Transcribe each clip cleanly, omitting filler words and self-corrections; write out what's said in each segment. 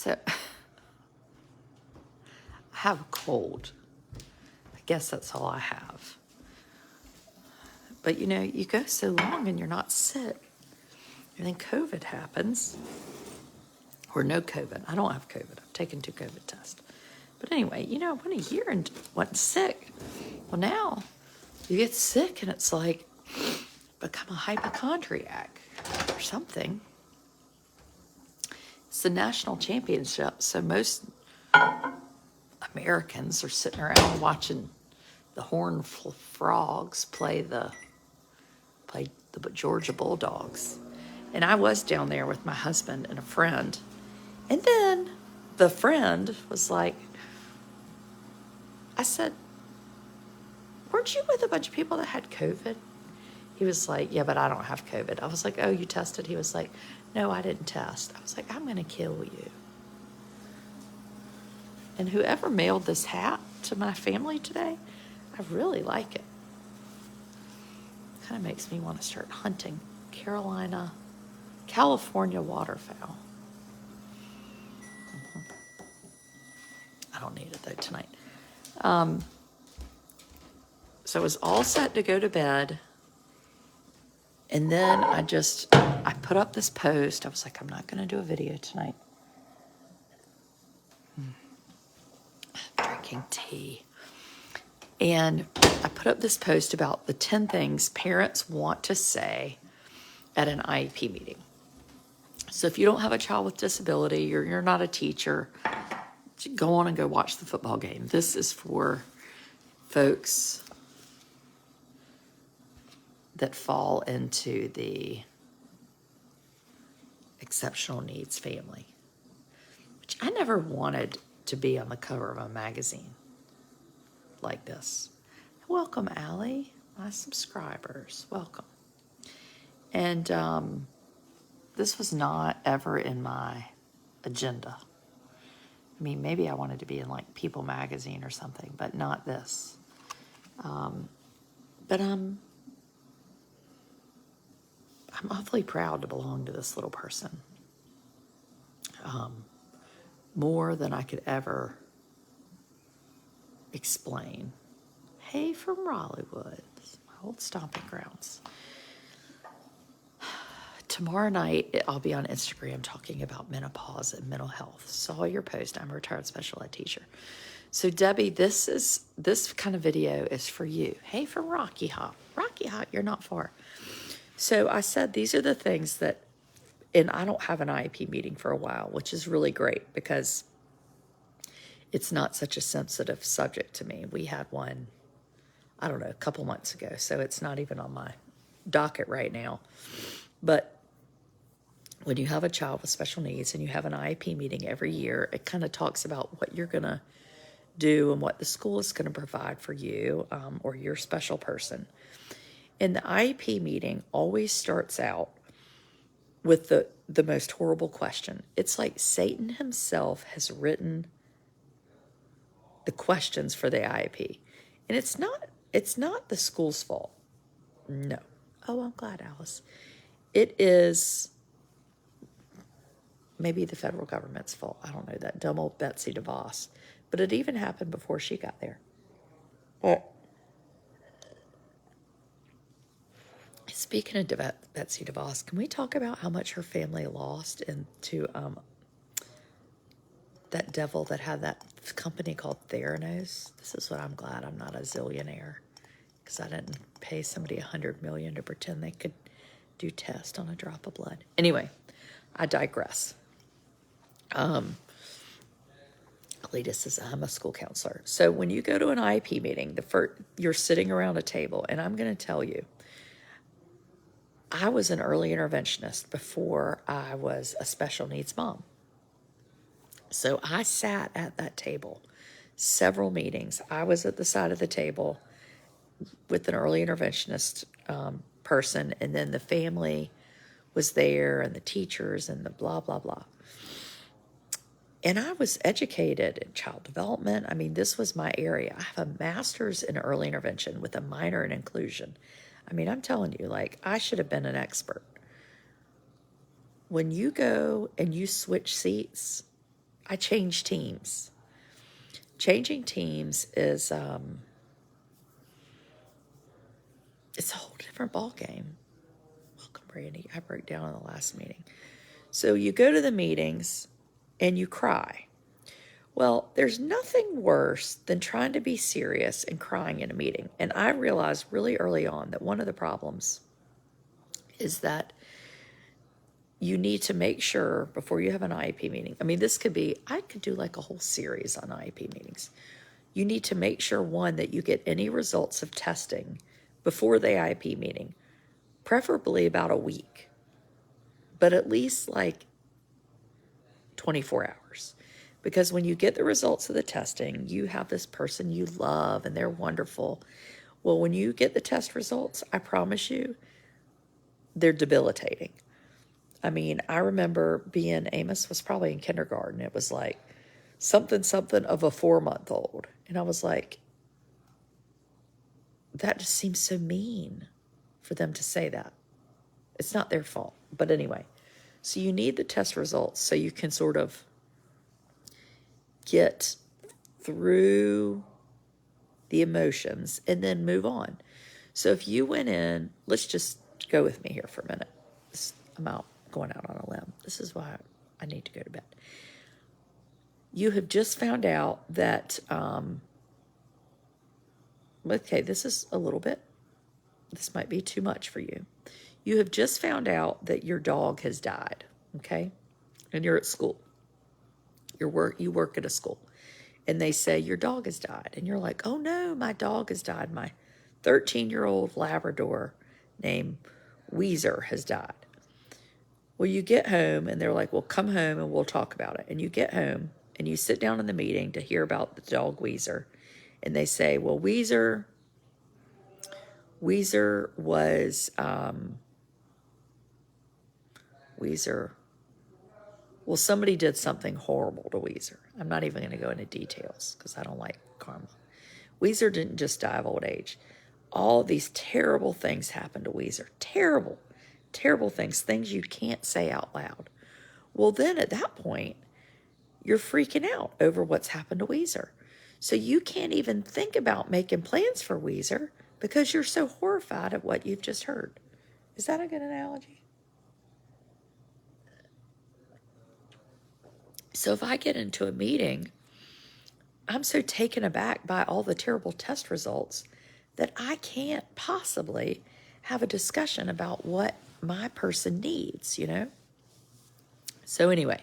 So I have a cold. I guess that's all I have. But you know, you go so long and you're not sick. And then COVID happens. Or no COVID. I don't have COVID. I've taken 2 COVID tests. But anyway, you know, I went a year and wasn't sick. Well, now you get sick and it's like become a hypochondriac or something. It's the national championship, so most Americans are sitting around watching the Horned Frogs play the Georgia Bulldogs. And I was down there with my husband and a friend. And then the friend was like, I said, weren't you with a bunch of people that had COVID? He was like, yeah, but I don't have COVID. I was like, oh, you tested? He was like, no, I didn't test. I was like, I'm going to kill you. And whoever mailed this hat to my family today, I really like it. Kind of makes me want to start hunting California waterfowl. I don't need it though tonight. So I was all set to go to bed. And then I put up this post. I was like, I'm not going to do a video tonight. Drinking tea. And I put up this post about the 10 things parents want to say at an IEP meeting. So if you don't have a child with disability or you're not a teacher, go on and go watch the football game. This is for folks that fall into the exceptional needs family, which I never wanted to be on the cover of a magazine like this. Welcome, Allie, my subscribers, welcome. And this was not ever in my agenda. I mean, maybe I wanted to be in like People magazine or something, but not this. But I'm awfully proud to belong to this little person. More than I could ever explain. Hey, from Raleighwood, my old stomping grounds. Tomorrow night, I'll be on Instagram talking about menopause and mental health. Saw your post. I'm a retired special ed teacher. So, Debbie, this kind of video is for you. Hey, from Rocky Hop. Rocky Hop, you're not far. So I said these are the things that, and I don't have an IEP meeting for a while, which is really great because it's not such a sensitive subject to me. We had one, I don't know, a couple months ago, so it's not even on my docket right now. But when you have a child with special needs and you have an IEP meeting every year, it kind of talks about what you're going to do and what the school is going to provide for you or your special person. And the IEP meeting always starts out with the most horrible question. It's like Satan himself has written the questions for the IEP. And it's not the school's fault. No. Oh, I'm glad, Alice. It is maybe the federal government's fault. I don't know, that dumb old Betsy DeVos. But it even happened before she got there. Speaking of Betsy DeVos, can we talk about how much her family lost into that devil that had that company called Theranos? This is what I'm glad I'm not a zillionaire, because I didn't pay somebody $100 million to pretend they could do tests on a drop of blood. Anyway, I digress. Alita says, I'm a school counselor. So when you go to an IEP meeting, you're sitting around a table, and I'm going to tell you, I was an early interventionist before I was a special needs mom. So I sat at that table several meetings. I was at the side of the table with an early interventionist person, and then the family was there, and the teachers, and the blah, blah, blah. And I was educated in child development. I mean, this was my area. I have a master's in early intervention with a minor in inclusion. I mean, I'm telling you, like, I should have been an expert. When you go and you switch seats I change teams. Changing teams is it's a whole different ball game. Welcome, Brandy. I broke down in the last meeting. So you go to the meetings and you cry. Well, there's nothing worse than trying to be serious and crying in a meeting. And I realized really early on that one of the problems is that you need to make sure before you have an IEP meeting. I mean, this could be, I could do like a whole series on IEP meetings. You need to make sure, one, that you get any results of testing before the IEP meeting, preferably about a week, but at least like 24 hours. Because when you get the results of the testing, you have this person you love and they're wonderful. Well, when you get the test results, I promise you, they're debilitating. I mean, I remember Amos was probably in kindergarten. It was like something of a 4-month-old. And I was like, that just seems so mean for them to say that. It's not their fault. But anyway, so you need the test results so you can sort of get through the emotions and then move on. So if you went in, let's just go with me here for a minute. I'm out going out on a limb. This is why I need to go to bed. You have just found out that, okay, this is a little bit, this might be too much for you. You have just found out that your dog has died, okay? And you're at school. You work at a school. And they say, your dog has died. And you're like, oh no, my dog has died. My 13-year-old Labrador named Weezer has died. Well, you get home and they're like, well, come home and we'll talk about it. And you get home and you sit down in the meeting to hear about the dog Weezer. And they say, well, Weezer was, well, somebody did something horrible to Weezer. I'm not even going to go into details because I don't like karma. Weezer didn't just die of old age. All these terrible things happened to Weezer. Terrible, terrible things you can't say out loud. Well, then at that point, you're freaking out over what's happened to Weezer. So you can't even think about making plans for Weezer because you're so horrified at what you've just heard. Is that a good analogy? So if I get into a meeting, I'm so taken aback by all the terrible test results that I can't possibly have a discussion about what my person needs, you know? So anyway,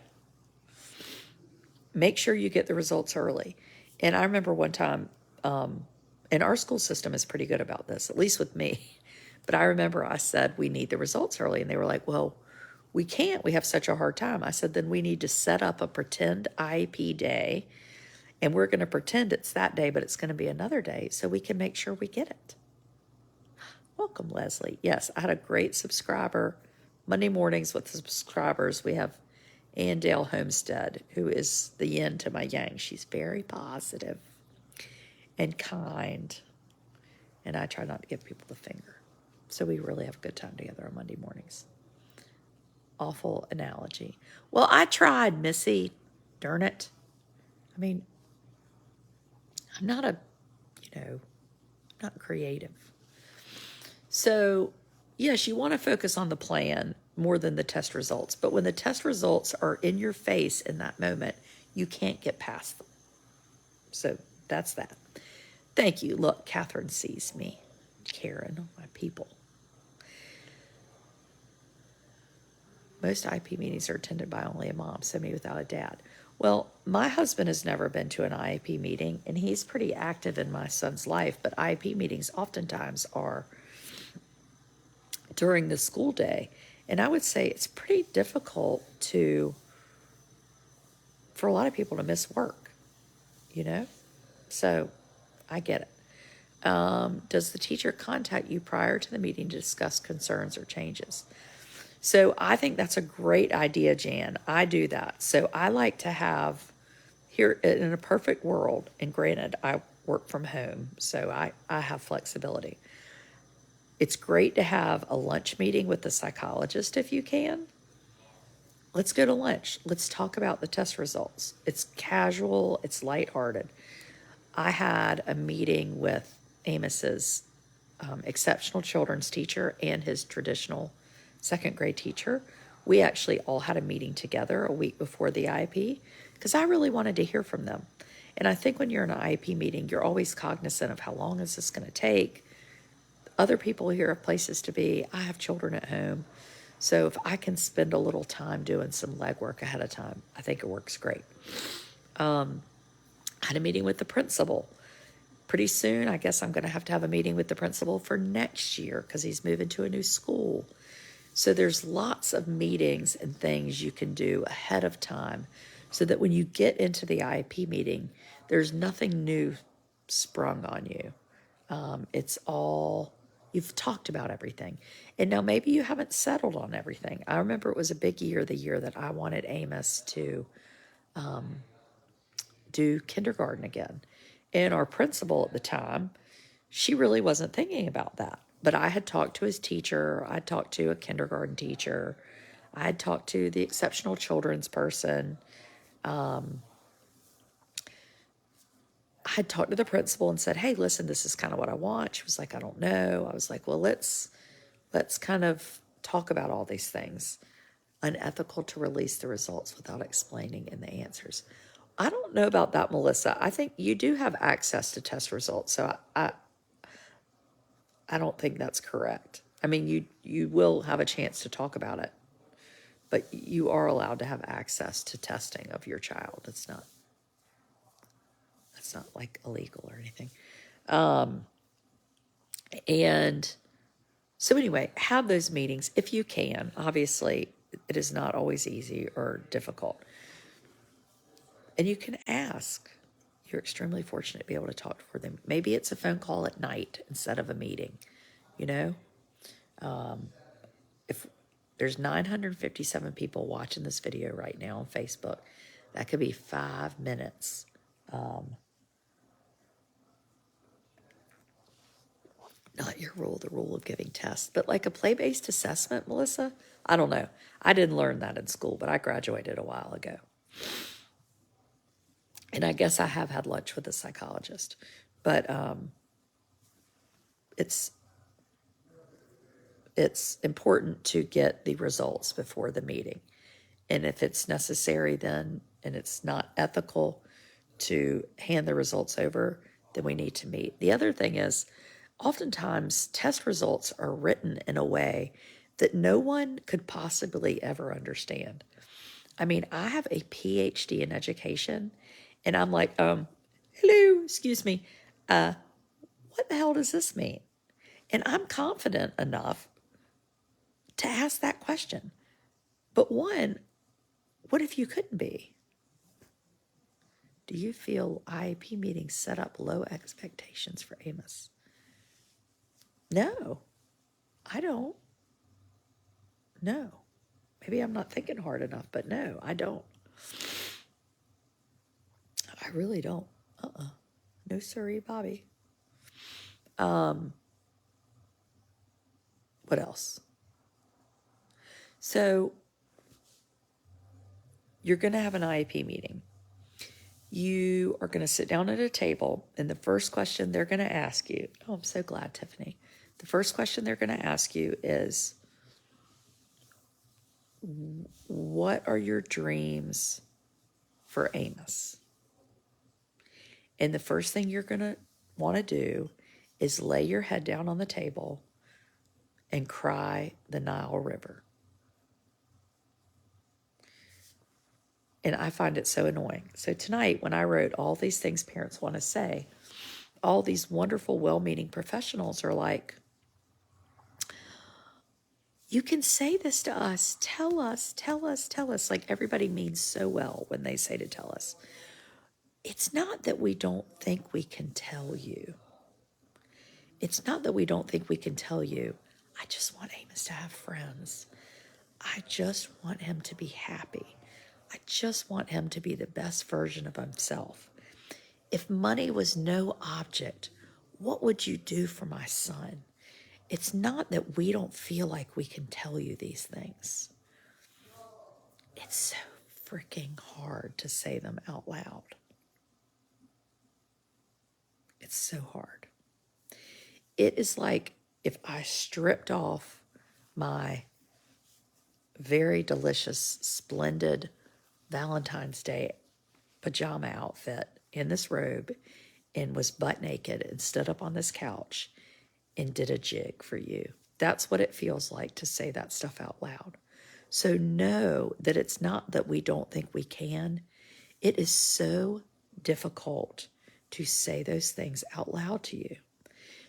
make sure you get the results early. And I remember one time, and our school system is pretty good about this, at least with me. But I remember I said, we need the results early. And they were like, well, we can't. We have such a hard time. I said, then we need to set up a pretend IEP day. And we're going to pretend it's that day, but it's going to be another day so we can make sure we get it. Welcome, Leslie. Yes, I had a great subscriber. Monday mornings with the subscribers, we have Dale Homestead, who is the yin to my yang. She's very positive and kind. And I try not to give people the finger. So we really have a good time together on Monday mornings. Awful analogy. Well, I tried, Missy. Darn it. I mean, I'm not not creative. So, yes, you want to focus on the plan more than the test results. But when the test results are in your face in that moment, you can't get past them. So that's that. Thank you. Look, Catherine sees me. Karen, my people. Most IEP meetings are attended by only a mom, so me without a dad. Well, my husband has never been to an IEP meeting, and he's pretty active in my son's life, but IEP meetings oftentimes are during the school day. And I would say it's pretty difficult for a lot of people to miss work, you know? So I get it. Does the teacher contact you prior to the meeting to discuss concerns or changes? So I think that's a great idea, Jan. I do that. So I like to have, here in a perfect world, and granted, I work from home, so I have flexibility. It's great to have a lunch meeting with the psychologist if you can. let's go to lunch. Let's talk about the test results. It's casual, it's lighthearted. I had a meeting with Amos's exceptional children's teacher and his traditional second grade teacher. We actually all had a meeting together a week before the IEP because I really wanted to hear from them. And I think when you're in an IEP meeting, you're always cognizant of how long is this going to take. Other people here have places to be. I have children at home. So if I can spend a little time doing some legwork ahead of time, I think it works great. I had a meeting with the principal. Pretty soon, I guess I'm going to have a meeting with the principal for next year because he's moving to a new school. So there's lots of meetings and things you can do ahead of time so that when you get into the IEP meeting, there's nothing new sprung on you. It's all, you've talked about everything. And now maybe you haven't settled on everything. I remember it was a big year, the year that I wanted Amos to do kindergarten again. And our principal at the time, she really wasn't thinking about that. But I had talked to his teacher, I'd talked to a kindergarten teacher, I had talked to the exceptional children's person. I had talked to the principal and said, hey, listen, this is kind of what I want. She was like, I don't know. I was like, well, let's kind of talk about all these things. Unethical to release the results without explaining in the answers. I don't know about that, Melissa. I think you do have access to test results, so I don't think that's correct. I mean, you will have a chance to talk about it, but you are allowed to have access to testing of your child. It's not like illegal or anything. And so anyway, have those meetings if you can. Obviously, it is not always easy or difficult. And you can ask. You're extremely fortunate to be able to talk for them. Maybe it's a phone call at night instead of a meeting, you know? If there's 957 people watching this video right now on Facebook, that could be 5 minutes. Not your rule, the rule of giving tests, but like a play-based assessment, Melissa? I don't know. I didn't learn that in school, but I graduated a while ago. And I guess I have had lunch with a psychologist, but it's important to get the results before the meeting. And if it's necessary then, and it's not ethical to hand the results over, then we need to meet. The other thing is, oftentimes test results are written in a way that no one could possibly ever understand. I mean, I have a PhD in education, and I'm like, hello, excuse me, what the hell does this mean? And I'm confident enough to ask that question. But one, what if you couldn't be? Do you feel IEP meetings set up low expectations for Amos? No, I don't. No. Maybe I'm not thinking hard enough, but no, I don't. I really don't. No siree, Bobby. What else? So you're going to have an IEP meeting. You are going to sit down at a table, and the first question they're going to ask you, oh, I'm so glad, Tiffany. The first question they're going to ask you is, what are your dreams for Amos? And the first thing you're going to want to do is lay your head down on the table and cry the Nile River. And I find it so annoying. So tonight, when I wrote all these things parents want to say, all these wonderful, well-meaning professionals are like, you can say this to us. Tell us, tell us, tell us. Like everybody means so well when they say to tell us. It's not that we don't think we can tell you. It's not that we don't think we can tell you, I just want Amos to have friends. I just want him to be happy. I just want him to be the best version of himself. If money was no object, what would you do for my son? It's not that we don't feel like we can tell you these things. It's so freaking hard to say them out loud. It's so hard. It is like if I stripped off my very delicious, splendid Valentine's Day pajama outfit in this robe and was butt naked and stood up on this couch and did a jig for you. That's what it feels like to say that stuff out loud. So know that it's not that we don't think we can. It is so difficult to say those things out loud to you.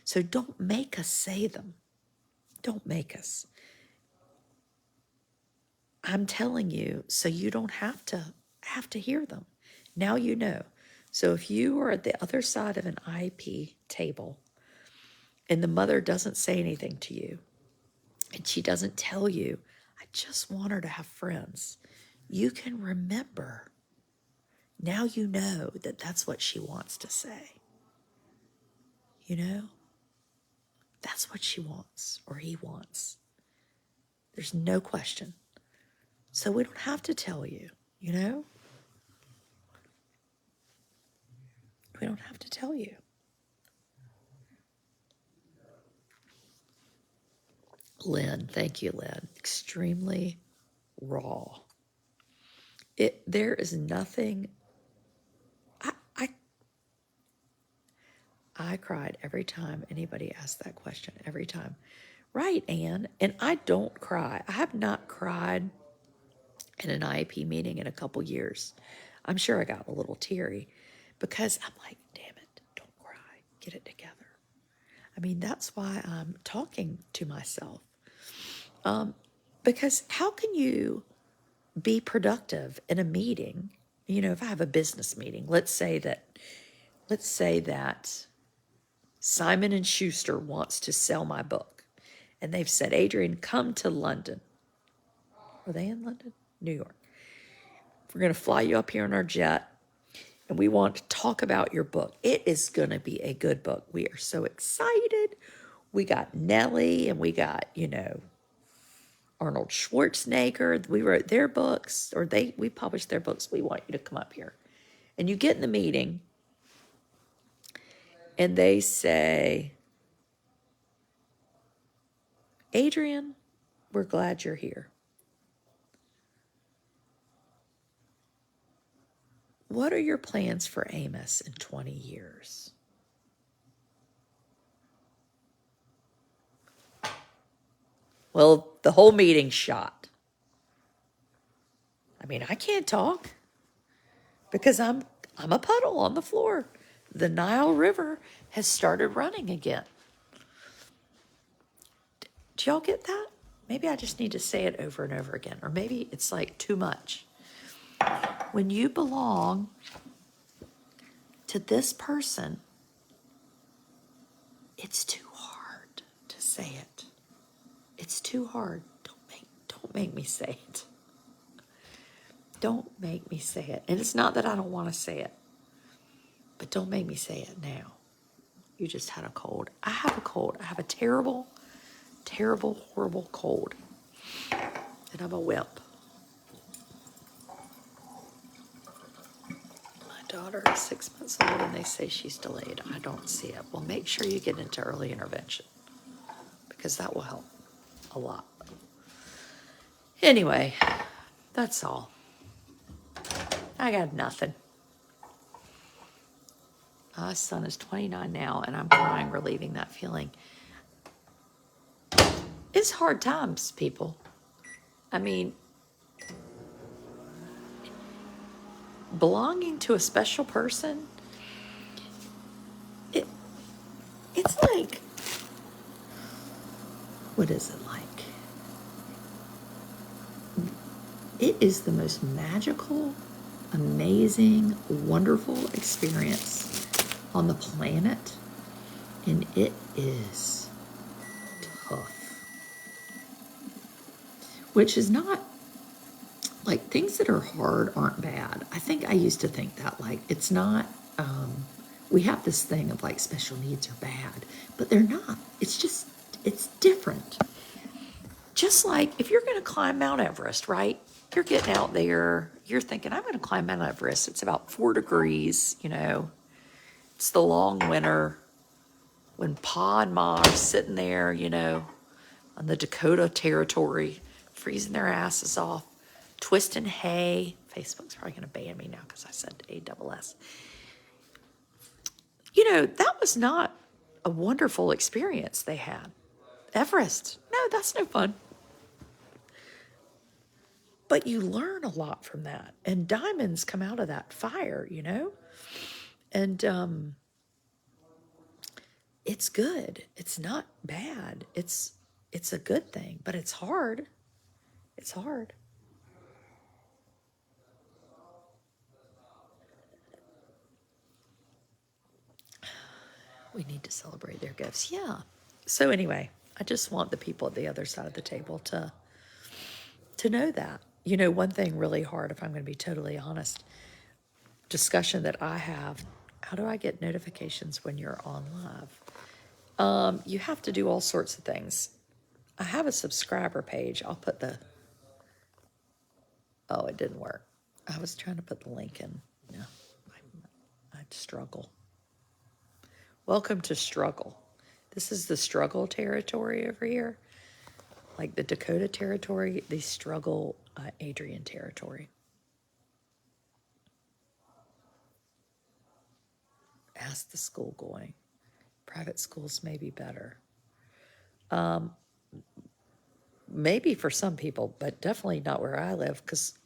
So don't make us say them. Don't make us. I'm telling you so you don't have to hear them. Now you know. So if you are at the other side of an IEP table and the mother doesn't say anything to you and she doesn't tell you, I just want her to have friends, you can remember. Now you know that that's what she wants to say. You know? That's what she wants or he wants. There's no question. So we don't have to tell you, you know? We don't have to tell you. Lynn, thank you, Lynn. Extremely raw. There is nothing. I cried every time anybody asked that question. Every time. Right, Anne. And I don't cry. I have not cried in an IEP meeting in a couple years. I'm sure I got a little teary because I'm like, damn it, don't cry. Get it together. I mean, that's why I'm talking to myself. Because how can you be productive in a meeting? You know, if I have a business meeting, let's say that Simon and Schuster wants to sell my book. And they've said, Adrian, come to London. Are they in London? New York. We're going to fly you up here in our jet. And we want to talk about your book. It is going to be a good book. We are so excited. We got Nellie and we got, Arnold Schwarzenegger. We wrote their books, or we published their books. We want you to come up here. And you get in the meeting and they say, Adrian, we're glad you're here. What are your plans for Amos in 20 years? Well, the whole meeting's shot. I mean, I can't talk because I'm a puddle on the floor. The Nile River has started running again. Do y'all get that? Maybe I just need to say it over and over again, or maybe it's like too much. When you belong to this person, it's too hard to say it. It's too hard. Don't make me say it. Don't make me say it. And it's not that I don't want to say it, but don't make me say it now. You just had a cold. I have a cold. I have a terrible, terrible, horrible cold. And I'm a wimp. My daughter is 6 months old and they say she's delayed. I don't see it. Well, make sure you get into early intervention because that will help a lot. Anyway, that's all. I got nothing. My son is 29 now, and I'm crying, relieving that feeling. It's hard times, people. I mean, belonging to a special person, it's like, what is it like? It is the most magical, amazing, wonderful experience on the planet, and it is tough. Which is not, like, things that are hard aren't bad. I think I used to think that, like, it's not, we have this thing of, like, special needs are bad, but they're not. It's different. Just like if you're going to climb Mount Everest, right? you're getting out there, you're thinking, I'm going to climb Mount Everest. It's about 4 degrees, it's the long winter when Pa and Ma are sitting there, on the Dakota territory, freezing their asses off, twisting hay. Facebook's probably going to ban me now because I said ASS. That was not a wonderful experience they had. Everest, no, that's no fun. But you learn a lot from that. And diamonds come out of that fire, And it's good. It's not bad. It's a good thing, but it's hard. It's hard. We need to celebrate their gifts. Yeah. So anyway, I just want the people at the other side of the table to know that. One thing really hard, if I'm going to be totally honest, discussion that I have, how do I get notifications when you're on live? You have to do all sorts of things. I have a subscriber page. I'll put oh, it didn't work. I was trying to put the link in. No, I'd struggle. Welcome to struggle. This is the struggle territory over here. Like the Dakota territory, the struggle Adrian territory. Ask the school going. Private schools may be better. Maybe for some people, but definitely not where I live because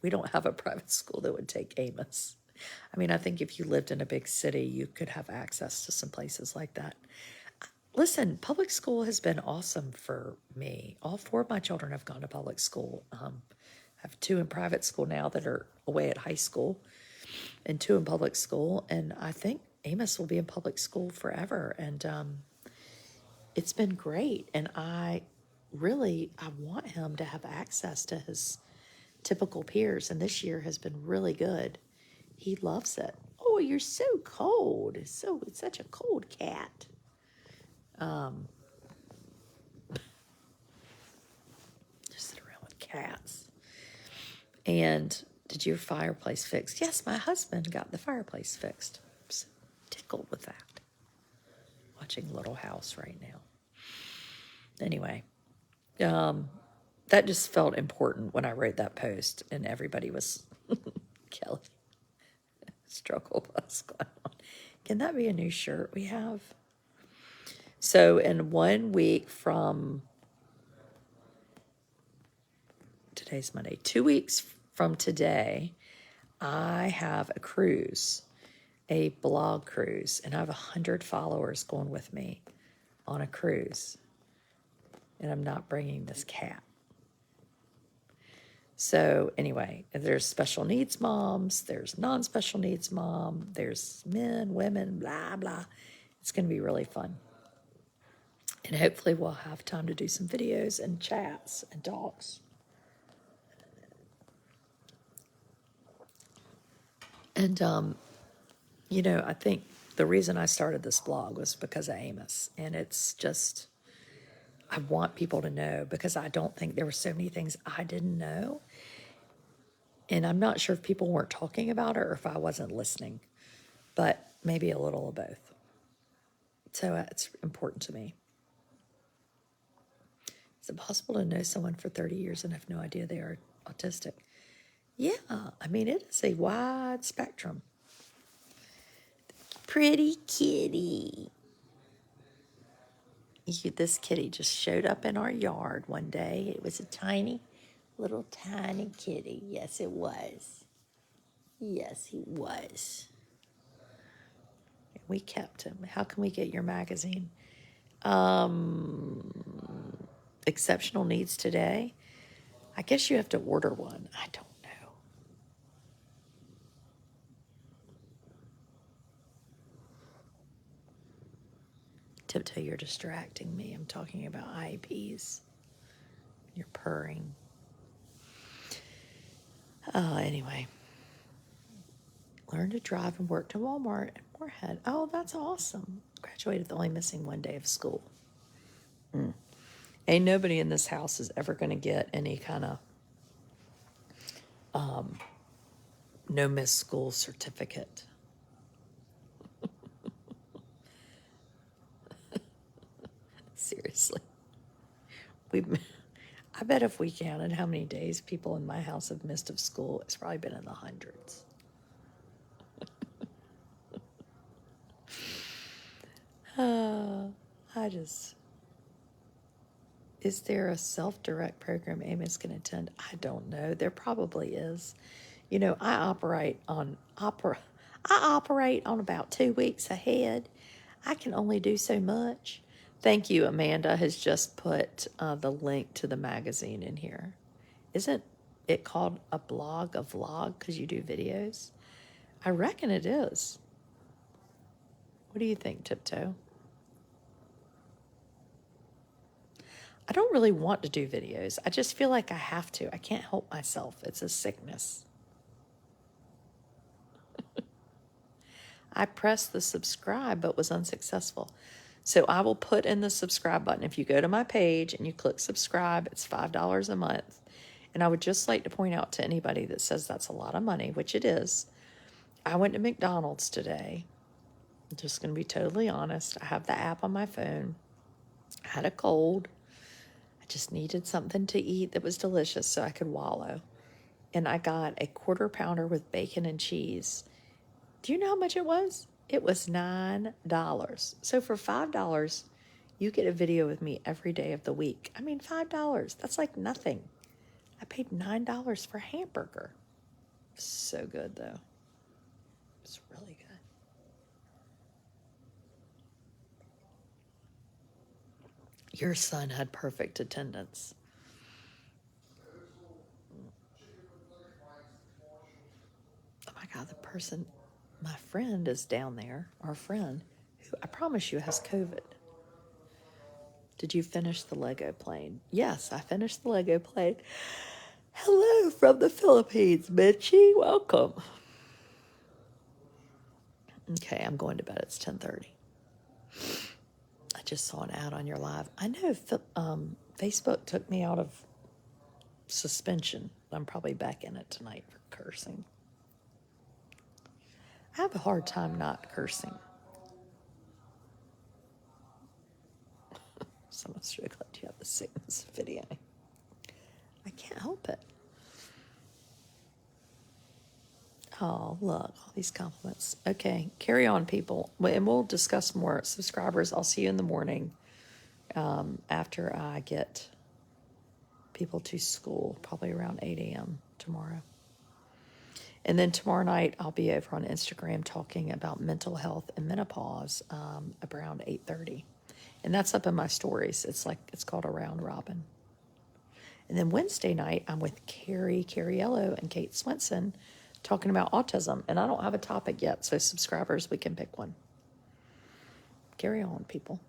we don't have a private school that would take Amos. I mean, I think if you lived in a big city, you could have access to some places like that. Listen, public school has been awesome for me. All 4 of my children have gone to public school. I have 2 in private school now that are away at high school and 2 in public school. And I think Amos will be in public school forever. And it's been great. And I want him to have access to his typical peers. And this year has been really good. He loves it. Oh, you're so cold. It's such a cold cat. Just sit around with cats. And did your fireplace fixed? Yes, my husband got the fireplace fixed. I'm so tickled with that. Watching Little House right now. Anyway, that just felt important when I wrote that post, and everybody was Kelly. Struggle bus going on. Can that be a new shirt we have? So in 1 week from today's Monday, 2 weeks from today, I have a cruise, a blog cruise, and I have 100 followers going with me on a cruise. And I'm not bringing this cat. So anyway, there's special needs moms, there's non-special needs mom, there's men, women, blah, blah. It's going to be really fun. And hopefully we'll have time to do some videos and chats and talks. And, I think the reason I started this blog was because of Amos. And it's just, I want people to know because I don't think there were so many things I didn't know. And I'm not sure if people weren't talking about it or if I wasn't listening, but maybe a little of both. So it's important to me. Is it possible to know someone for 30 years and have no idea they are autistic? Yeah, I mean, it is a wide spectrum. Pretty kitty. This kitty just showed up in our yard one day. It was a little tiny kitty. Yes, it was. Yes, he was. We kept him. How can we get your magazine? Exceptional Needs Today. I guess you have to order one. I don't know. Tiptoe, you're distracting me. I'm talking about IEPs. You're purring. Anyway. Learn to drive and work to Walmart and Moorhead. Oh, that's awesome. Graduated with only missing 1 day of school. Ain't nobody in this house is ever going to get any kind of no miss school certificate. Seriously. We, I bet if we counted how many days people in my house have missed of school, it's probably been in the hundreds. I just, is there a self-direct program Amy's going to attend? I don't know. There probably is. You know, I operate on about 2 weeks ahead. I can only do so much. Thank you. Amanda has just put the link to the magazine in here. Isn't it called a vlog, because you do videos? I reckon it is. What do you think, Tiptoe? I don't really want to do videos. I just feel like I have to. I can't help myself. It's a sickness. I pressed the subscribe but was unsuccessful. So I will put in the subscribe button. If you go to my page and you click subscribe, it's $5 a month. And I would just like to point out to anybody that says that's a lot of money, which it is. I went to McDonald's today. I'm just going to be totally honest. I have the app on my phone. I had a cold. I just needed something to eat that was delicious so I could wallow. And I got a quarter pounder with bacon and cheese. Do you know how much it was? It was $9. So for $5, you get a video with me every day of the week. I mean, $5. That's like nothing. I paid $9 for a hamburger. So good, though. It's really good. Your son had perfect attendance. Oh my God, the person, my friend is down there, our friend, who I promise you has COVID. Did you finish the Lego plane? Yes, I finished the Lego plane. Hello from the Philippines, Mitchie. Welcome. Okay, I'm going to bed. It's 10:30. I just saw an ad on your live. I know Facebook took me out of suspension. I'm probably back in it tonight for cursing. I have a hard time not cursing. Someone's really glad you have the sickness video. I can't help it. Oh, look, all these compliments. Okay, carry on, people. And we'll discuss more. Subscribers, I'll see you in the morning after I get people to school, probably around 8 a.m. tomorrow. And then tomorrow night, I'll be over on Instagram talking about mental health and menopause around 8:30. And that's up in my stories. It's called a round robin. And then Wednesday night, I'm with Carrie Cariello and Kate Swenson talking about autism. And I don't have a topic yet, so subscribers, we can pick one. Carry on, people.